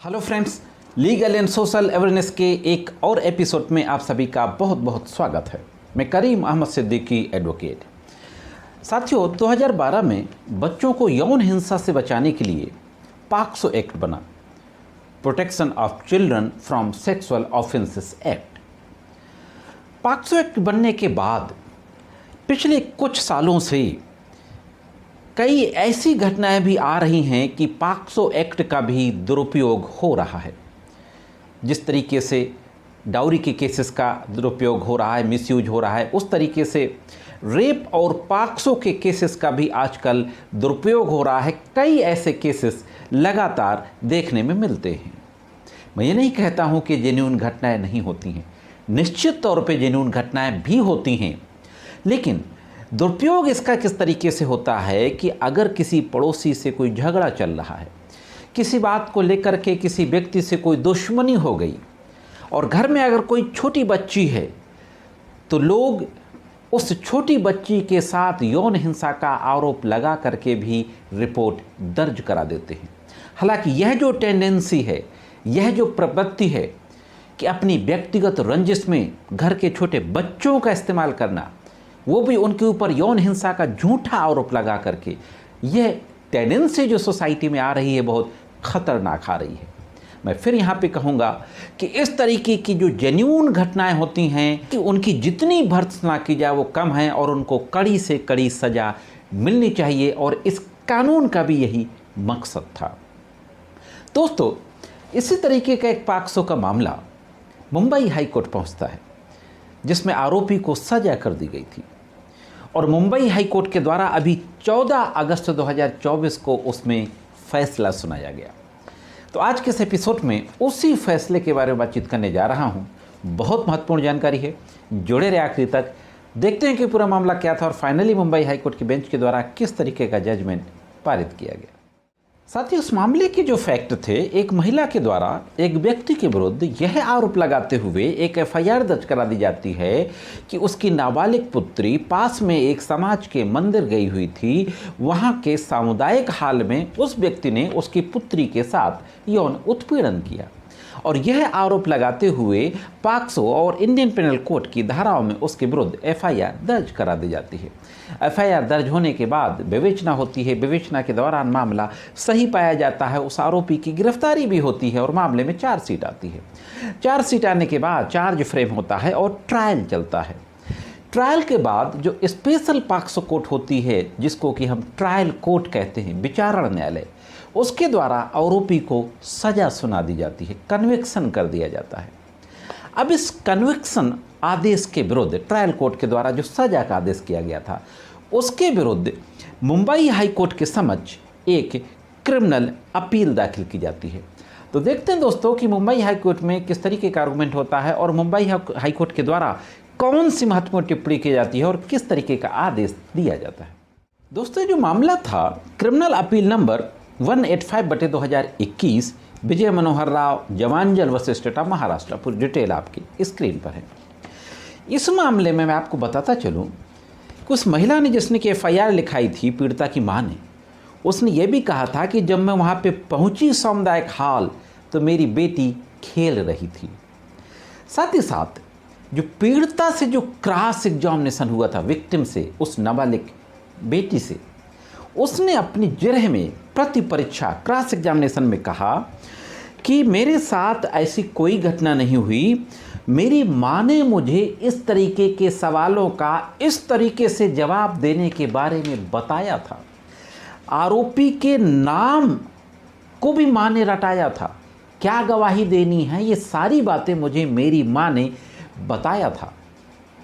Hello friends, legal and social awareness के एक और एपिसोड में आप सभी का बहुत बहुत स्वागत है। मैं करीम अहमद सिद्दीकी एडवोकेट। साथियों, 2012 में बच्चों को यौन हिंसा से बचाने के लिए पॉक्सो एक्ट बना, protection of children from sexual offences act. POCSO act बनने के बाद पिछले कुछ सालों से कई ऐसी घटनाएं भी आ रही हैं कि पॉक्सो एक्ट का भी दुरुपयोग हो रहा है। जिस तरीके से डाउरी के केसेस का दुरुपयोग हो रहा है, मिसयूज हो रहा है, उस तरीके से रेप और पॉक्सो के केसेस का भी आजकल दुरुपयोग हो रहा है। कई ऐसे केसेस लगातार देखने में मिलते हैं। मैं ये नहीं कहता हूँ कि जेन्युइन घटनाएं नहीं होती हैं, निश्चित तौर पे जेन्युइन घटनाएं भी होती हैं, लेकिन दुरुपयोग इसका किस तरीके से होता है कि अगर किसी पड़ोसी से कोई झगड़ा चल रहा है, किसी बात को लेकर के किसी व्यक्ति से कोई दुश्मनी हो गई और घर में अगर कोई छोटी बच्ची है तो लोग उस छोटी बच्ची के साथ यौन हिंसा का आरोप लगा करके भी रिपोर्ट दर्ज करा देते हैं। हालांकि यह जो टेंडेंसी है, यह जो प्रवृत्ति है कि अपनी व्यक्तिगत रंजिश में घर के छोटे बच्चों का इस्तेमाल करना, वो भी उनके ऊपर यौन हिंसा का झूठा आरोप लगा करके, यह टेंडेंसी जो सोसाइटी में आ रही है बहुत ख़तरनाक आ रही है। मैं फिर यहाँ पे कहूँगा कि इस तरीके की जो जेन्युइन घटनाएं होती हैं कि उनकी जितनी भर्त्सना की जाए वो कम है और उनको कड़ी से कड़ी सज़ा मिलनी चाहिए, और इस कानून का भी यही मकसद था। दोस्तों, इसी तरीके का एक पॉक्सो का मामला मुंबई हाई कोर्ट पहुँचता है, जिसमें आरोपी को सज़ा कर दी गई थी और मुंबई हाई कोर्ट के द्वारा अभी 14 अगस्त 2024 को उसमें फैसला सुनाया गया। तो आज के इस एपिसोड में उसी फैसले के बारे में बातचीत करने जा रहा हूं। बहुत महत्वपूर्ण जानकारी है, जुड़े रहे आखिरी तक। देखते हैं कि पूरा मामला क्या था और फाइनली मुंबई हाई कोर्ट की बेंच के द्वारा किस तरीके का जजमेंट पारित किया गया। साथ ही उस मामले के जो फैक्ट थे, एक महिला के द्वारा एक व्यक्ति के विरुद्ध यह आरोप लगाते हुए एक एफआईआर दर्ज करा दी जाती है कि उसकी नाबालिग पुत्री पास में एक समाज के मंदिर गई हुई थी। वहां के सामुदायिक हाल में उस व्यक्ति ने उसकी पुत्री के साथ यौन उत्पीड़न किया, और यह आरोप लगाते हुए पॉक्सो और इंडियन पेनल कोड की धाराओं में उसके विरुद्ध एफआईआर दर्ज करा दी जाती है। एफआईआर दर्ज होने के बाद विवेचना होती है। विवेचना के दौरान मामला सही पाया जाता है, उस आरोपी की गिरफ्तारी भी होती है और मामले में चार्जशीट आती है। चार्जशीट आने के बाद चार्ज फ्रेम होता है और ट्रायल चलता है। ट्रायल के बाद जो स्पेशल पॉक्सो कोर्ट होती है, जिसको कि हम ट्रायल कोर्ट कहते हैं, विचारण न्यायालय, उसके द्वारा आरोपी को सज़ा सुना दी जाती है, कन्विक्शन कर दिया जाता है। अब इस कन्विक्शन आदेश के विरुद्ध ट्रायल कोर्ट के द्वारा जो सज़ा का आदेश किया गया था, उसके विरुद्ध मुंबई हाई कोर्ट के समक्ष एक क्रिमिनल अपील दाखिल की जाती है। तो देखते हैं दोस्तों कि मुंबई हाई कोर्ट में किस तरीके का आर्गूमेंट होता है और मुंबई हाई कोर्ट के द्वारा कौन सी महत्वपूर्ण टिप्पणी की जाती है और किस तरीके का आदेश दिया जाता है। दोस्तों, जो मामला था criminal appeal number 185/2021 Vijay Manohar Rao Jawanjal versus state of Maharashtra. पूरी डिटेल आपकी स्क्रीन पर है। इस मामले में मैं आपको बताता चलूं कि उस महिला ने जिसने कि एफआईआर लिखाई थी, पीड़िता की मां ने, उसने ये भी कहा था कि जब मैं वहाँ पे पहुँची सामुदायिक हाल तो मेरी बेटी खेल रही थी। साथ ही साथ जो पीड़िता से जो क्रॉस एग्जामिनेशन हुआ था विक्टिम से, उस नाबालिग बेटी से, उसने अपनी जिरह में प्रति परीक्षा क्रॉस एग्जामिनेशन में कहा कि मेरे साथ ऐसी कोई घटना नहीं हुई, मेरी माँ ने मुझे इस तरीके के सवालों का इस तरीके से जवाब देने के बारे में बताया था। आरोपी के नाम को भी माँ ने रटाया था, क्या गवाही देनी है, ये सारी बातें मुझे मेरी माँ ने बताया था।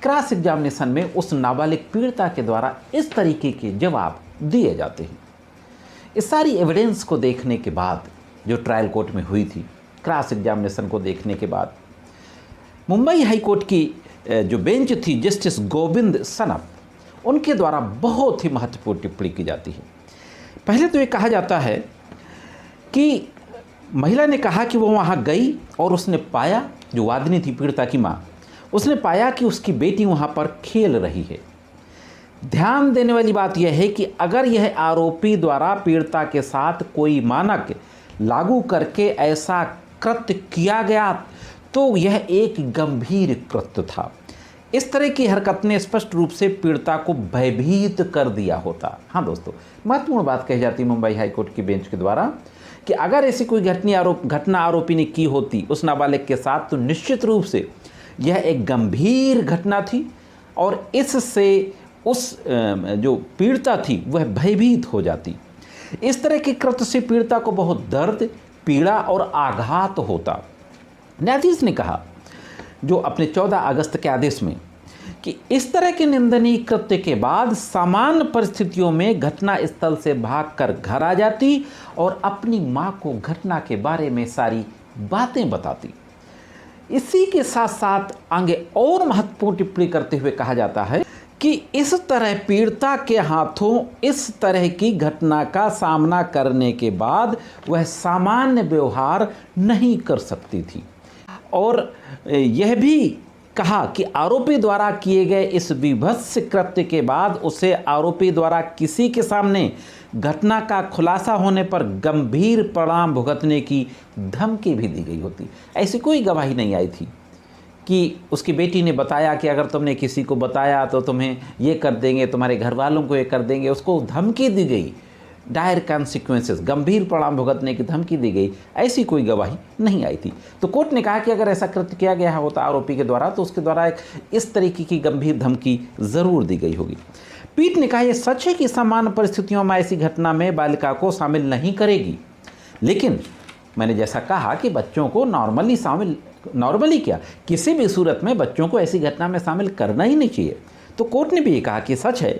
क्रॉस एग्जामिनेशन में उस नाबालिग पीड़िता के द्वारा इस तरीके के जवाब दिए जाते हैं। इस सारी एविडेंस को देखने के बाद जो ट्रायल कोर्ट में हुई थी, क्रॉस एग्जामिनेशन को देखने के बाद मुंबई हाई कोर्ट की जो बेंच थी, जस्टिस गोविंद सनप, उनके द्वारा बहुत ही महत्वपूर्ण टिप्पणी की जाती है। पहले तो ये कहा जाता है कि महिला ने कहा कि वो वहाँ गई और उसने पाया, जो वादिनी थी पीड़िता की माँ, उसने पाया कि उसकी बेटी वहाँ पर खेल रही है। ध्यान देने वाली बात यह है कि अगर यह आरोपी द्वारा पीड़िता के साथ कोई मानक लागू करके ऐसा कृत्य किया गया तो यह एक गंभीर कृत्य था। इस तरह की हरकत ने स्पष्ट रूप से पीड़िता को भयभीत कर दिया होता। हाँ दोस्तों, महत्वपूर्ण बात कही जाती है मुंबई हाईकोर्ट की बेंच के द्वारा कि अगर ऐसी कोई घटना आरोपी ने की होती उस नाबालिग के साथ, तो निश्चित रूप से यह एक गंभीर घटना थी और इससे उस जो पीड़िता थी वह भयभीत हो जाती। इस तरह के कृत्य से पीड़िता को बहुत दर्द, पीड़ा और आघात होता। न्यायाधीश ने कहा जो अपने 14 अगस्त के आदेश में कि इस तरह के निंदनीय कृत्य के बाद सामान्य परिस्थितियों में घटना स्थल से भागकर घर आ जाती और अपनी मां को घटना के बारे में सारी बातें बताती। इसी के साथ साथ आगे और महत्वपूर्ण टिप्पणी करते हुए कहा जाता है कि इस तरह पीड़िता के हाथों इस तरह की घटना का सामना करने के बाद वह सामान्य व्यवहार नहीं कर सकती थी। और यह भी कहा कि आरोपी द्वारा किए गए इस विभत्स कृत्य के बाद उसे आरोपी द्वारा किसी के सामने घटना का खुलासा होने पर गंभीर परिणाम भुगतने की धमकी भी दी गई होती। ऐसी कोई गवाही नहीं आई थी कि उसकी बेटी ने बताया कि अगर तुमने किसी को बताया तो तुम्हें ये कर देंगे, तुम्हारे घर वालों को ये कर देंगे। उसको धमकी दी गई, डायर कॉन्सिक्वेंसेस, गंभीर परिणाम भुगतने की धमकी दी गई। ऐसी कोई गवाही नहीं आई थी। तो कोर्ट ने कहा कि अगर ऐसा कृत्य किया गया होता आरोपी के द्वारा तो उसके द्वारा एक इस तरीके की गंभीर धमकी ज़रूर दी गई होगी। पीठ ने कहा यह सच है कि सामान्य परिस्थितियों में ऐसी घटना में बालिका को शामिल नहीं करेगी, लेकिन मैंने जैसा कहा कि बच्चों को नॉर्मली क्या किसी भी सूरत में बच्चों को ऐसी घटना में शामिल करना ही नहीं चाहिए। तो कोर्ट ने भी ये कहा कि सच है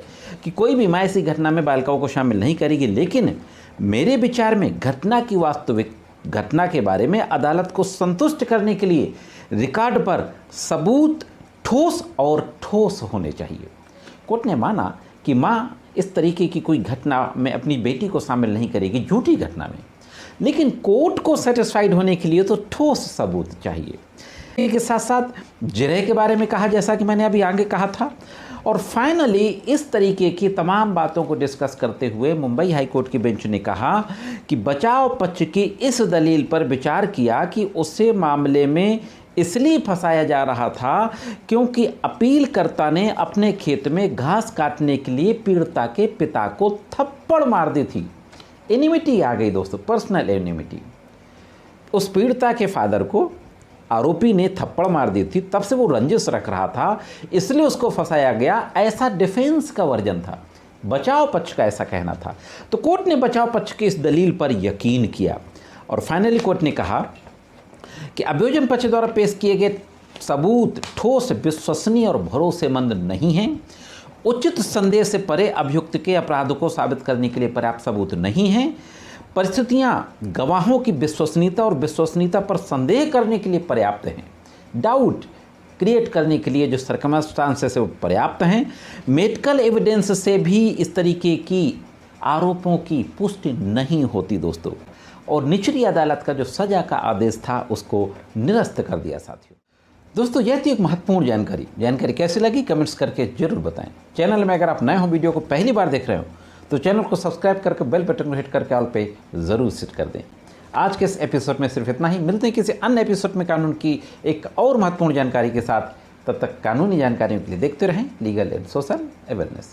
कि कोई भी माँ ऐसी घटना में बालिकाओं को शामिल नहीं करेगी, लेकिन मेरे विचार में घटना की वास्तविक घटना के बारे में अदालत को संतुष्ट करने के लिए रिकॉर्ड पर सबूत ठोस होने चाहिए। कोर्ट ने माना कि माँ इस तरीके की कोई घटना में अपनी बेटी को शामिल नहीं करेगी, झूठी घटना में, लेकिन कोर्ट को सेटिस्फाइड होने के लिए तो ठोस सबूत चाहिए। के साथ साथ जिरह के बारे में कहा, जैसा कि मैंने अभी आगे कहा था। और फाइनली इस तरीके की तमाम बातों को डिस्कस करते हुए मुंबई हाईकोर्ट की बेंच ने कहा कि बचाव पक्ष की इस दलील पर विचार किया कि उसे मामले में इसलिए फंसाया जा रहा था क्योंकि अपीलकर्ता ने अपने खेत में घास काटने के लिए पीड़िता के पिता को थप्पड़ मार दी थी। एनिमिटी आ गई दोस्तों, पर्सनल एनिमिटी। उस पीड़िता के फादर को आरोपी ने थप्पड़ मार दी थी, तब से वो रंजिश रख रहा था, इसलिए उसको फंसाया गया। ऐसा डिफेंस का वर्जन था, बचाव पक्ष का ऐसा कहना था। तो कोर्ट ने बचाव पक्ष की इस दलील पर यकीन किया और फाइनली कोर्ट ने कहा कि अभियोजन पक्ष द्वारा पेश किए गए सबूत ठोस, विश्वसनीय और भरोसेमंद नहीं हैं। उचित संदेह से परे अभियुक्त के अपराध को साबित करने के लिए पर्याप्त सबूत नहीं हैं। परिस्थितियां गवाहों की विश्वसनीयता और विश्वसनीयता पर संदेह करने के लिए पर्याप्त हैं। डाउट क्रिएट करने के लिए जो सर्कमस्टांसेस है वो पर्याप्त हैं। मेडिकल एविडेंस से भी इस तरीके की आरोपों की पुष्टि नहीं होती दोस्तों। और निचली अदालत का जो सजा का आदेश था उसको निरस्त कर दिया साथियों। दोस्तों यह थी एक महत्वपूर्ण जानकारी कैसी लगी कमेंट्स करके जरूर बताएं। चैनल में अगर आप नए हो, वीडियो को पहली बार देख रहे हो, तो चैनल को सब्सक्राइब करके बेल बटन को हिट करके ऑल पे ज़रूर सेट कर दें। आज के इस एपिसोड में सिर्फ इतना ही। मिलते हैं किसी अन्य एपिसोड में कानून की एक और महत्वपूर्ण जानकारी के साथ। तब तक कानूनी जानकारियों के लिए देखते रहें लीगल एंड सोशल अवेयरनेस।